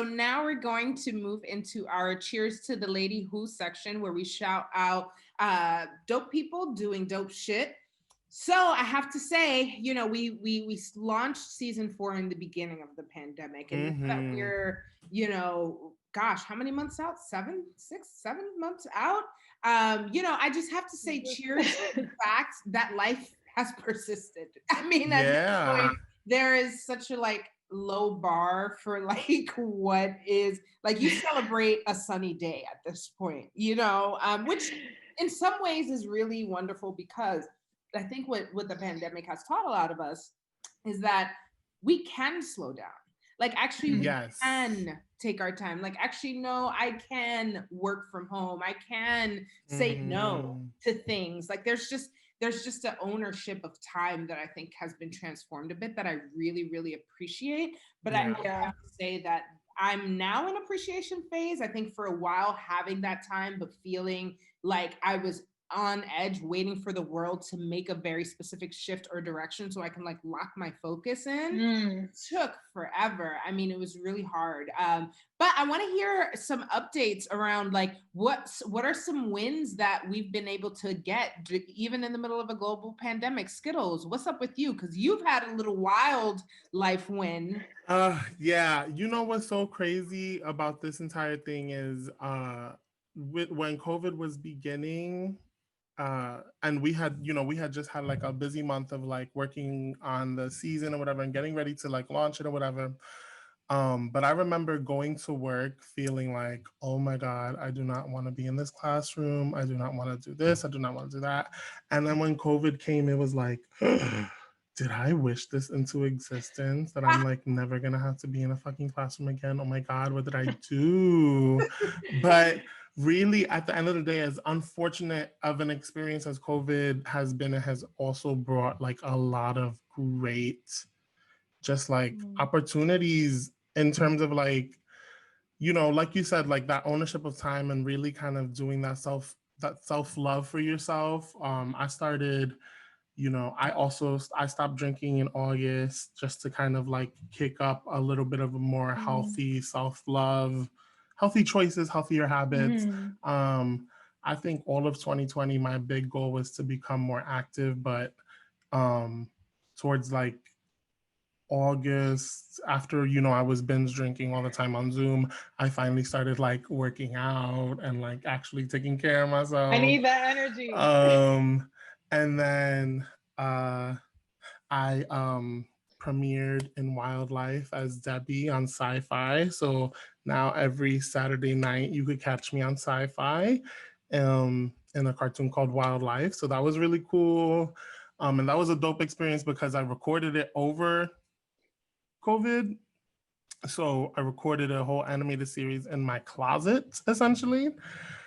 So now we're going to move into our cheers to the lady who section, where we shout out dope people doing dope shit. So I have to say, you know, we launched season 4 in the beginning of the pandemic, and now that we're, you know, gosh, how many months out? 7 months out. You know, I just have to say cheers to the fact that life has persisted. I mean, at this point, there is such a like low bar for like what is like, you celebrate a sunny day at this point, you know, which in some ways is really wonderful, because I think what the pandemic has taught a lot of us is that we can slow down. Like, actually, we can take our time. Like, actually, no, I can work from home. I can say no to things. Like, there's just an ownership of time that I think has been transformed a bit, that I really, really appreciate. But I have to say that I'm now in appreciation phase. I think for a while, having that time, but feeling like I was on edge, waiting for the world to make a very specific shift or direction so I can like lock my focus in, took forever. I mean, it was really hard. But I want to hear some updates around like what are some wins that we've been able to get even in the middle of a global pandemic. Skittles, what's up with you? Because you've had a little wild life win. Yeah, you know what's so crazy about this entire thing is when COVID was beginning, and we had just had like a busy month of like working on the season or whatever and getting ready to like launch it or whatever. But I remember going to work feeling like, oh my God, I do not want to be in this classroom. I do not want to do this. I do not want to do that. And then when COVID came, it was like, did I wish this into existence, that I'm like never gonna have to be in a fucking classroom again? Oh my God, what did I do? But really, at the end of the day, as unfortunate of an experience as COVID has been, it has also brought like a lot of great just like opportunities in terms of like, you know, like you said, like that ownership of time and really kind of doing that self-love for yourself. I started, you know, I stopped drinking in August just to kind of like kick up a little bit of a more healthy self-love, healthy choices, healthier habits. I think all of 2020, my big goal was to become more active, but towards like August, after, you know, I was binge drinking all the time on Zoom, I finally started like working out and like actually taking care of myself. I need that energy. And then I premiered in Wildlife as Debbie on Sci-Fi. So now every Saturday night you could catch me on Sci-Fi in a cartoon called Wildlife. So that was really cool. And that was a dope experience because I recorded it over COVID. So I recorded a whole animated series in my closet, essentially.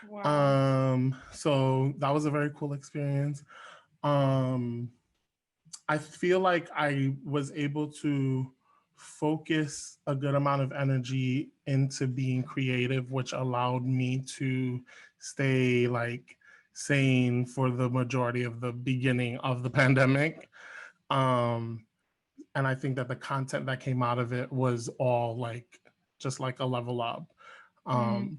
Wow. So that was a very cool experience. I feel like I was able to focus a good amount of energy into being creative, which allowed me to stay like sane for the majority of the beginning of the pandemic. And I think that the content that came out of it was all like just like a level up.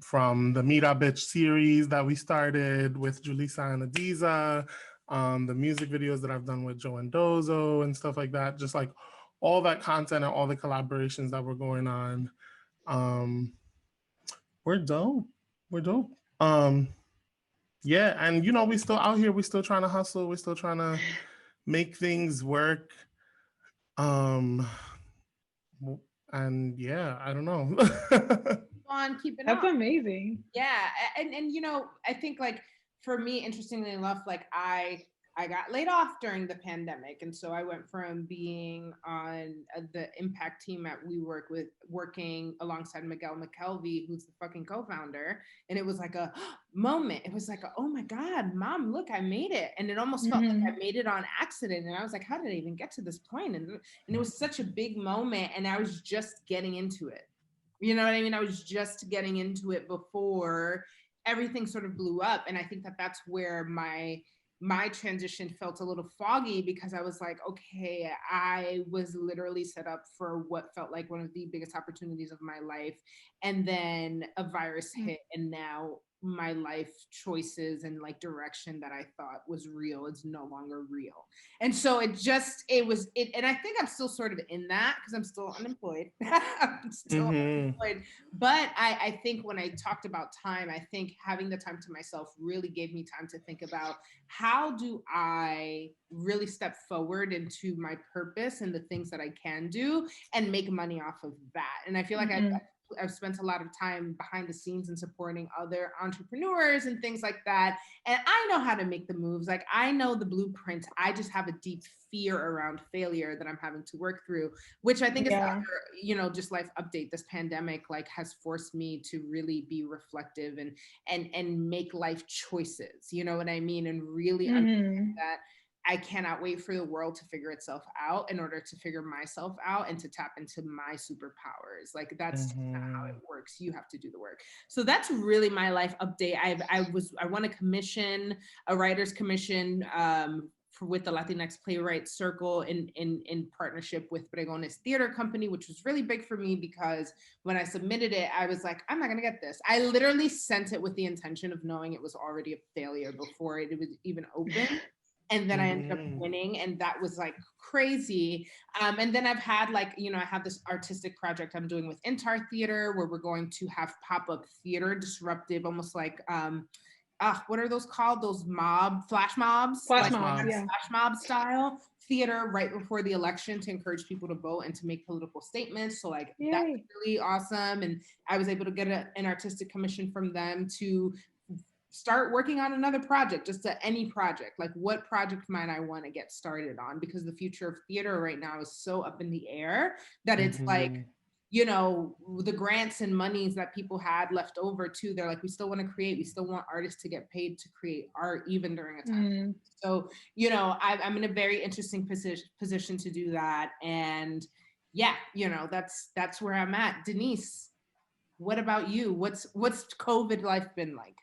From the Meet Up Bitch series that we started with Julissa and Adiza, the music videos that I've done with Joe and Dozo and stuff like that, just like all that content and all the collaborations that were going on. We're dope. We're dope. Yeah, and you know, we still out here, we still trying to hustle, we're still trying to make things work. And yeah, I don't know. On keeping That's up. amazing. Yeah, and you know, I think like for me, interestingly enough, like I got laid off during the pandemic, and so I went from being on the impact team at WeWork with working alongside Miguel McKelvey, who's the fucking co-founder, and it was like a moment. It was like, oh my God, Mom, look, I made it, and it almost felt like I made it on accident, and I was like, how did I even get to this point? And it was such a big moment, and I was just getting into it. You know what I mean? I was just getting into it before everything sort of blew up. And I think that that's where my my transition felt a little foggy because I was like, okay, I was literally set up for what felt like one of the biggest opportunities of my life. And then a virus hit, and now my life choices and like direction that I thought was real is no longer real. And so it was, and I think I'm still sort of in that because I'm still unemployed. I'm still unemployed. But I think when I talked about time, I think having the time to myself really gave me time to think about how do I really step forward into my purpose and the things that I can do and make money off of that. And I feel like I've spent a lot of time behind the scenes and supporting other entrepreneurs and things like that. And I know how to make the moves. Like I know the blueprint. I just have a deep fear around failure that I'm having to work through, which I think is another, you know, just life update. This pandemic like has forced me to really be reflective and make life choices. You know what I mean? And really understand that I cannot wait for the world to figure itself out in order to figure myself out and to tap into my superpowers. Like that's just not how it works. You have to do the work. So that's really my life update. I won a commission, a writer's commission with the Latinx Playwright Circle in partnership with Bregones Theater Company, which was really big for me because when I submitted it, I was like, I'm not gonna get this. I literally sent it with the intention of knowing it was already a failure before it was even open. And then I ended up winning, and that was like crazy. And then I've had like, you know, I have this artistic project I'm doing with Intar Theater where we're going to have pop-up theater, disruptive, almost like, what are those called? Those flash mobs? Flash mobs. Flash mob style theater right before the election to encourage people to vote and to make political statements. So like that's really awesome. And I was able to get an artistic commission from them to start working on another project, just any project. Like what project might I want to get started on? Because the future of theater right now is so up in the air that it's like, you know, the grants and monies that people had left over too, they're like, we still want to create, we still want artists to get paid to create art even during a time. So, you know, I'm in a very interesting position to do that. And yeah, you know, that's where I'm at. Denisse, what about you? What's COVID life been like?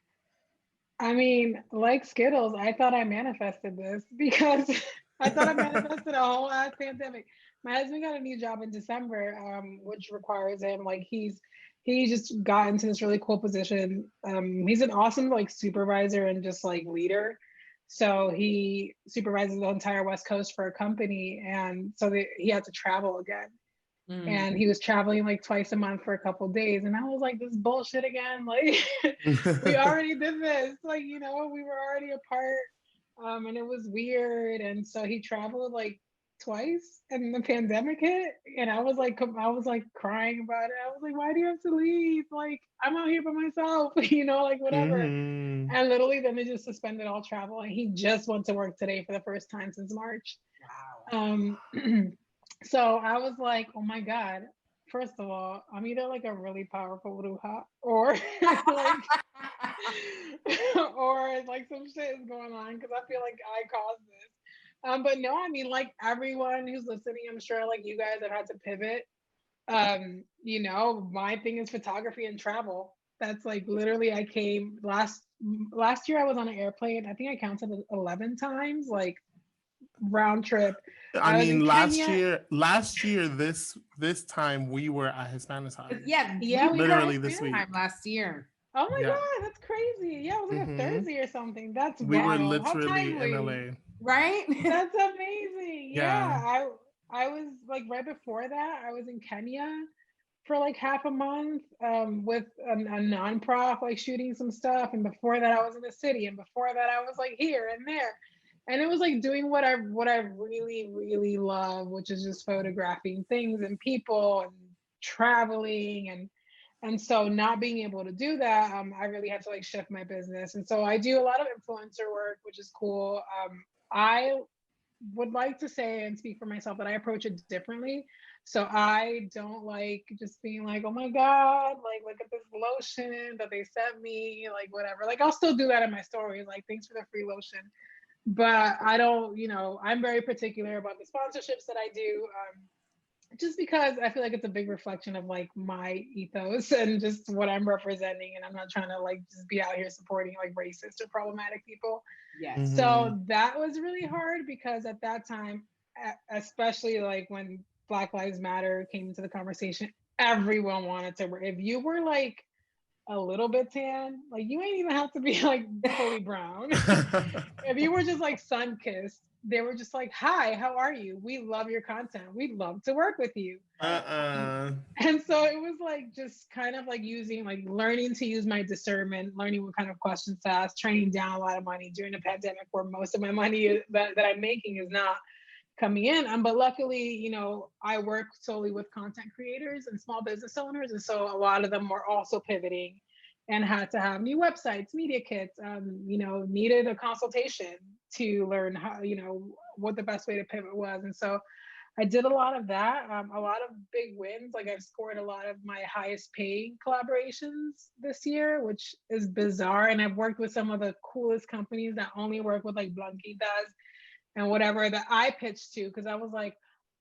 I mean, like Skittles, I thought I manifested this because I thought I manifested a whole ass pandemic. My husband got a new job in December, which requires him like he just got into this really cool position. He's an awesome like supervisor and just like leader. So he supervises the entire West Coast for a company, and so he had to travel again. And he was traveling like twice a month for a couple of days, and I was like, this bullshit again. Like we already did this, like, you know, we were already apart, and it was weird. And so he traveled like twice, and the pandemic hit, and I was like crying about it. I was like, why do you have to leave? Like I'm out here by myself, you know, like whatever. And literally then they just suspended all travel, and he just went to work today for the first time since March. Wow. So I was like, oh my God, first of all, I'm either like a really powerful bruja or like, or like some shit is going on because I feel like I caused this. But no, I mean, like everyone who's listening, I'm sure like you guys have had to pivot. You know, my thing is photography and travel. That's like literally I came last year I was on an airplane. I think I counted 11 times, like round trip. I mean, last year, this time we were at Hispanicize. Yeah, literally this week. Last year. Oh my God, that's crazy. Yeah, it was like a Thursday or something. That's we wild. were literally in LA. Right? That's amazing. Yeah. I was like right before that, I was in Kenya for like half a month with a nonprofit, like shooting some stuff. And before that, I was in the city. And before that, I was like here and there. And it was like doing what I really, really love, which is just photographing things and people and traveling. And so not being able to do that, I really had to like shift my business. And so I do a lot of influencer work, which is cool. I would like to say and speak for myself that I approach it differently. So I don't like just being like, oh my God, like look at this lotion that they sent me, like whatever. Like I'll still do that in my stories, like thanks for the free lotion. But I don't, you know, I'm very particular about the sponsorships that I do. just because I feel like it's a big reflection of like my ethos and just what I'm representing. And I'm not trying to like just be out here supporting like racist or problematic people. Yes. So that was really hard because at that time, especially like when Black Lives Matter came into the conversation, everyone wanted to wear. If you were like a little bit tan, like you ain't even have to be like fully brown. If you were just like sun kissed, they were just like, "Hi, how are you? We love your content. We'd love to work with you." And so it was like just kind of like using, like learning to use my discernment, learning what kind of questions to ask, training down a lot of money during the pandemic where most of my money that I'm making is not coming in. But luckily, you know, I work solely with content creators and small business owners. And so a lot of them were also pivoting and had to have new websites, media kits, you know, needed a consultation to learn how, you know, what the best way to pivot was. And so I did a lot of that, a lot of big wins. Like I've scored a lot of my highest paying collaborations this year, which is bizarre. And I've worked with some of the coolest companies that only work with like Blanquitas and whatever that I pitched to, because I was like,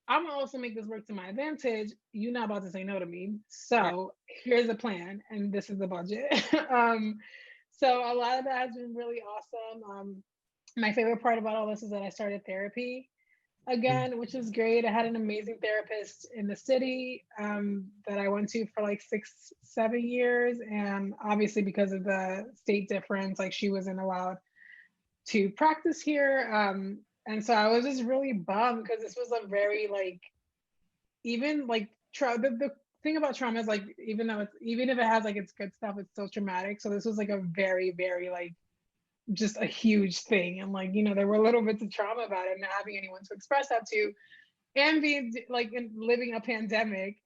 I'm gonna also make this work to my advantage. You're not about to say no to me. So here's a plan, and this is the budget. So a lot of that has been really awesome. My favorite part about all this is that I started therapy again, which is great. I had an amazing therapist in the city that I went to for like 6-7 years. And obviously because of the state difference, like she wasn't allowed to practice here. And so I was just really bummed because this was a very like, even like the thing about trauma is like, even if it has like its good stuff, it's still traumatic. So this was like a very, very like just a huge thing. And like, you know, there were little bits of trauma about it, not having anyone to express that to, and being like living a pandemic.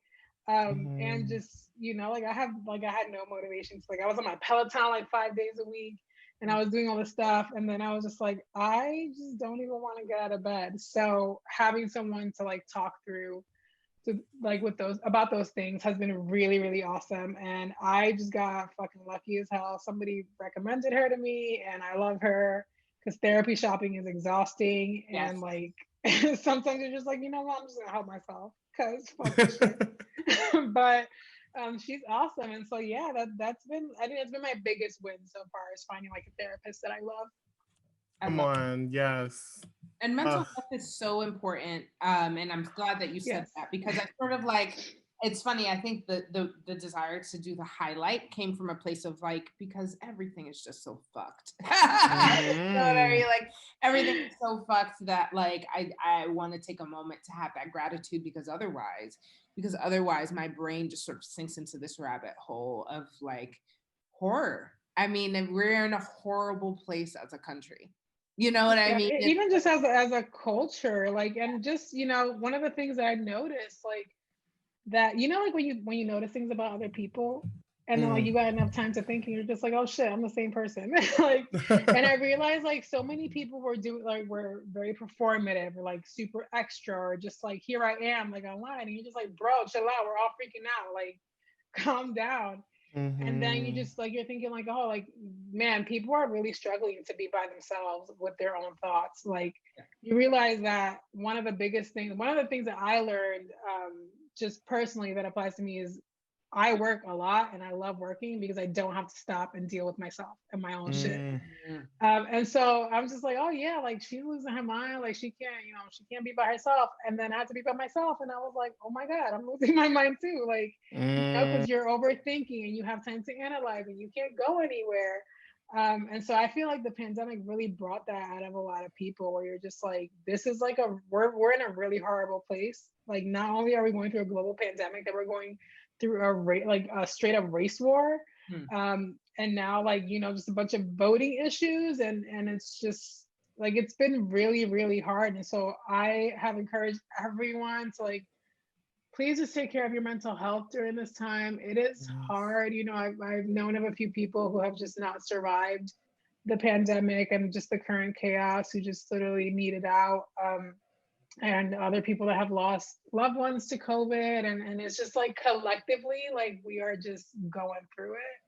And just, you know, like I had no motivation. Like I was on my Peloton like 5 days a week and I was doing all this stuff. And then I was just like, I just don't even want to get out of bed. So having someone to like talk through to like with those about those things has been really, really awesome. And I just got fucking lucky as hell. Somebody recommended her to me and I love her because therapy shopping is exhausting. Yes. And like sometimes you're just like, you know what, I'm just gonna help myself because fuck this shit. But she's awesome. And so yeah, that's been, I think that's been my biggest win so far, is finding like a therapist that I love. Come on, yes. And mental health is so important. And I'm glad that you said that, because I sort of like, it's funny, I think the desire to do the highlight came from a place of like, because everything is just so fucked. You know what I mean? Like everything is so fucked that like I want to take a moment to have that gratitude, because otherwise my brain just sort of sinks into this rabbit hole of like horror. I mean, we're in a horrible place as a country. You know what I mean? Even just as a culture, like, and just, you know, one of the things that I noticed, like, that, you know, like when you notice things about other people and then like you got enough time to think and you're just like, oh shit, I'm the same person. Like, and I realized like so many people were very performative or like super extra, or just like, here I am, like online, and you're just like, bro, chill out, we're all freaking out, like calm down. And then you just like, you're thinking like, oh, like, man, people are really struggling to be by themselves with their own thoughts. Like you realize that one of the things that I learned just personally that applies to me is I work a lot and I love working because I don't have to stop and deal with myself and my own shit. And so I'm just like, oh yeah, like she's losing her mind. Like she can't be by herself. And then I had to be by myself. And I was like, oh my God, I'm losing my mind too. Like, you know, because you're overthinking and you have time to analyze and you can't go anywhere. And so I feel like the pandemic really brought that out of a lot of people, where you're just like, this is like we're in a really horrible place. Like not only are we going through a global pandemic, that we're going through a straight up race war. And now like, you know, just a bunch of voting issues, and it's just like, it's been really, really hard. And so I have encouraged everyone to like, please just take care of your mental health during this time. It is hard. You know, I've known of a few people who have just not survived the pandemic and just the current chaos, who just literally need it out. And other people that have lost loved ones to COVID. And it's just like collectively, like we are just going through it.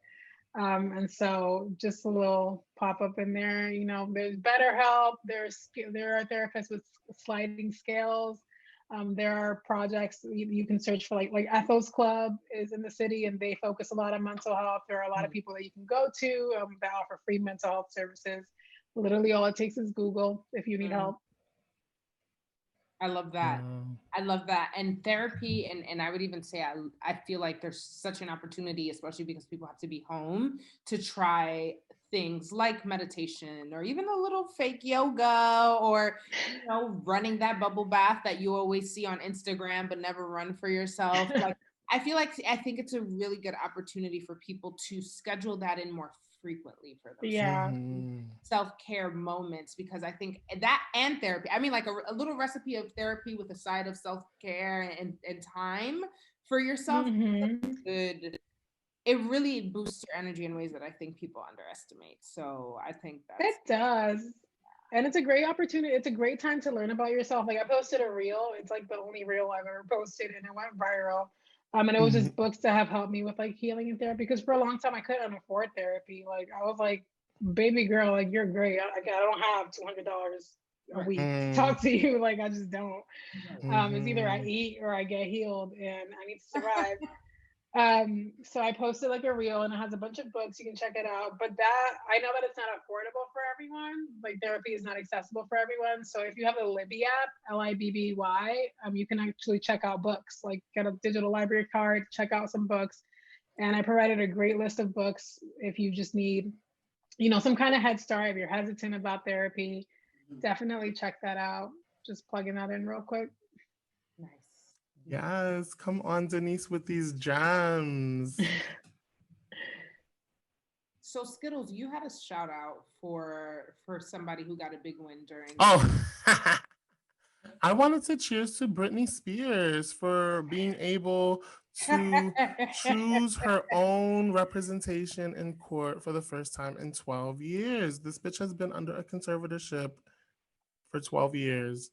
And so just a little pop up in there, you know, there's BetterHelp, there are therapists with sliding scales. There are projects you can search for, like Ethos Club is in the city, and they focus a lot on mental health. There are a lot of people that you can go to that offer free mental health services. Literally, all it takes is Google if you need help. I love that. I love that. And therapy, and I would even say I feel like there's such an opportunity, especially because people have to be home, to try things like meditation or even a little fake yoga, or running that bubble bath that you always see on Instagram but never run for yourself. Like I think it's a really good opportunity for people to schedule that in more frequently for themselves. Self-care moments, because I think that, and therapy, I mean, like a little recipe of therapy with a side of self-care and time for yourself. Good. It really boosts your energy in ways that I think people underestimate. So I think it does. And it's a great opportunity. It's a great time to learn about yourself. Like I posted a reel. It's like the only reel I've ever posted, and it went viral. And it was just books that have helped me with like healing and therapy. Because for a long time I couldn't afford therapy. Like I was like, baby girl, like you're great. I don't have $200 a week to talk to you. Like I just don't. It's either I eat or I get healed, and I need to survive. So I posted like a reel, and it has a bunch of books. You can check it out. But that, I know that it's not affordable for everyone. Like therapy is not accessible for everyone. So if you have the Libby app, Libby, you can actually check out books. Like get a digital library card, check out some books. And I provided a great list of books if you just need, some kind of head start. If you're hesitant about therapy, definitely check that out. Just plugging that in real quick. Yes, come on, Denisse, with these gems. So Skittles, you had a shout out for somebody who got a big win during. I wanted to cheers to Britney Spears for being able to choose her own representation in court for the first time in 12 years. This bitch has been under a conservatorship for 12 years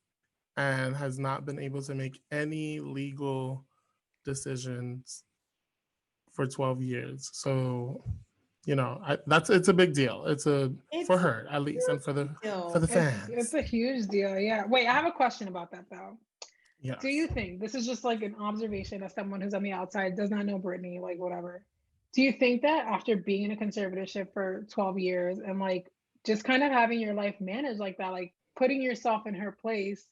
and has not been able to make any legal decisions for 12 years. So, it's a big deal. It's for her at least, and for the fans. It's a huge deal. Yeah. Wait, I have a question about that though. Yes. Do you think, this is just like an observation as someone who's on the outside, does not know Britney, like whatever. Do you think that after being in a conservatorship for 12 years and like just kind of having your life managed like that, like putting yourself in her place,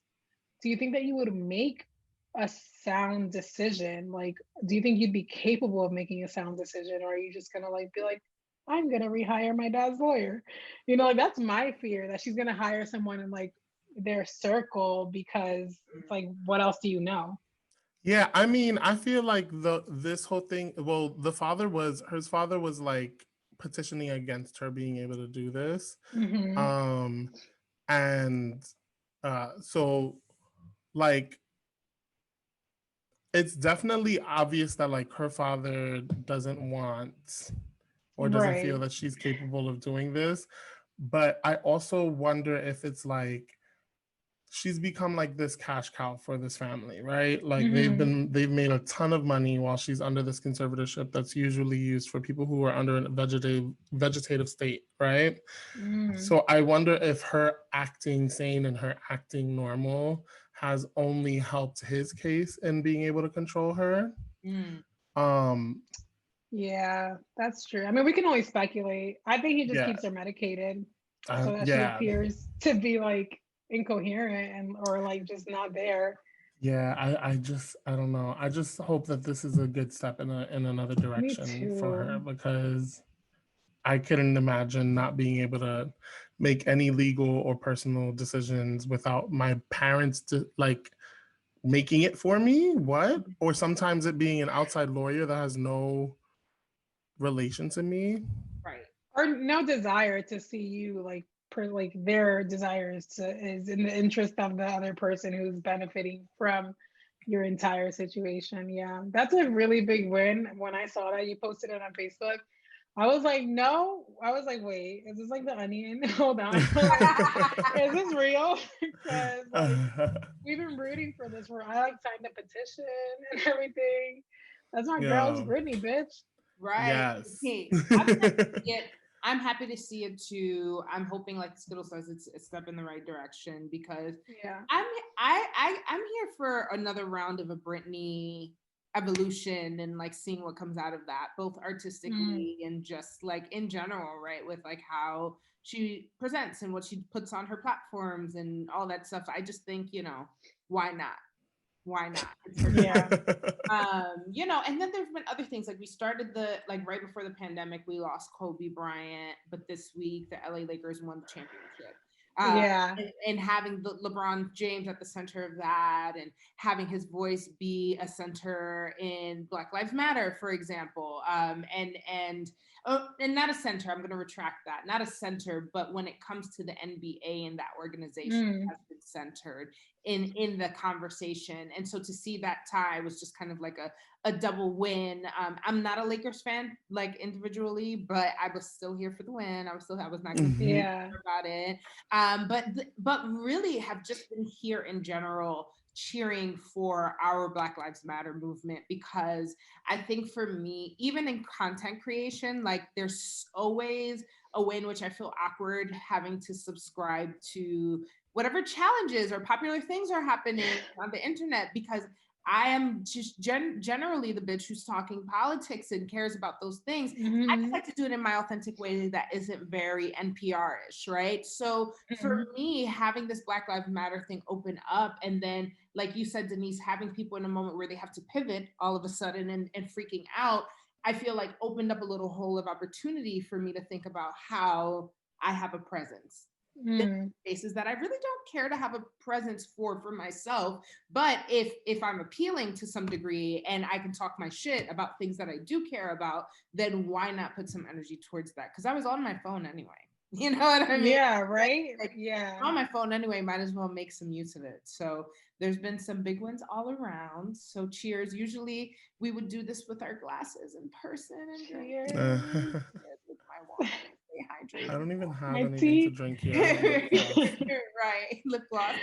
do you think that you would make a sound decision? Like, do you think you'd be capable of making a sound decision? Or are you just gonna like be like, I'm gonna rehire my dad's lawyer? Like that's my fear, that she's gonna hire someone in like their circle, because it's like, what else do you know? Yeah, I mean, I feel like this whole thing, well, her father was like petitioning against her being able to do this. And so like it's definitely obvious that like her father doesn't want or doesn't feel that she's capable of doing this. But I also wonder if it's like she's become like this cash cow for this family, right? Like they've made a ton of money while she's under this conservatorship that's usually used for people who are under a vegetative state, right? So I wonder if her acting sane and her acting normal has only helped his case in being able to control her. Yeah, that's true. I mean, we can only speculate. I think he just keeps her medicated so that she appears to be like incoherent and or like just not there. Yeah, I don't know. I just hope that this is a good step in another direction for her, because I couldn't imagine not being able to make any legal or personal decisions without my parents like making it for me. What? Or sometimes it being an outside lawyer that has no relation to me. Right. Or no desire to see you like their desires is in the interest of the other person who's benefiting from your entire situation. Yeah, that's a really big win. When I saw that you posted it on Facebook, I was like, no. I was like, wait, is this like the Onion? Hold on. Is this real? Because like, we've been rooting for this. I like signed a petition and everything. That's my girl's Britney, bitch. Right. Yes. I'm happy to see it too. I'm hoping, like Skittles says, it's a step in the right direction because I'm here for another round of a Britney evolution and like seeing what comes out of that, both artistically and just like in general, right? With like how she presents and what she puts on her platforms and all that stuff. I just think, why not? Why not? It's her and then there's been other things like we started right before the pandemic, we lost Kobe Bryant, but this week the LA Lakers won the championship. And having the LeBron James at the center of that, and having his voice be a center in Black Lives Matter, for example, and not a center. I'm going to retract that. Not a center, but when it comes to the NBA and that organization has been centered in the conversation. And so to see that tie was just kind of like a double win. I'm not a Lakers fan, like individually, but I was still here for the win. I was not going to be about it. But really have just been here in general cheering for our Black Lives Matter movement, because I think for me, even in content creation, like there's always a way in which I feel awkward having to subscribe to whatever challenges or popular things are happening on the internet, because I am just generally the bitch who's talking politics and cares about those things. I just like to do it in my authentic way that isn't very NPR-ish, right? So for me, having this Black Lives Matter thing open up, and then, like you said, Denisse, having people in a moment where they have to pivot all of a sudden and freaking out, I feel like opened up a little hole of opportunity for me to think about how I have a presence. Spaces that I really don't care to have a presence for myself, but if I'm appealing to some degree and I can talk my shit about things that I do care about, then why not put some energy towards that? Because I was on my phone anyway. You know what I mean? Yeah, right? Like, on my phone anyway, might as well make some use of it. So there's been some big ones all around. So cheers. Usually we would do this with our glasses in person and cheers with my water. Hydrated. I don't even have anything to drink here. Right, lip gloss.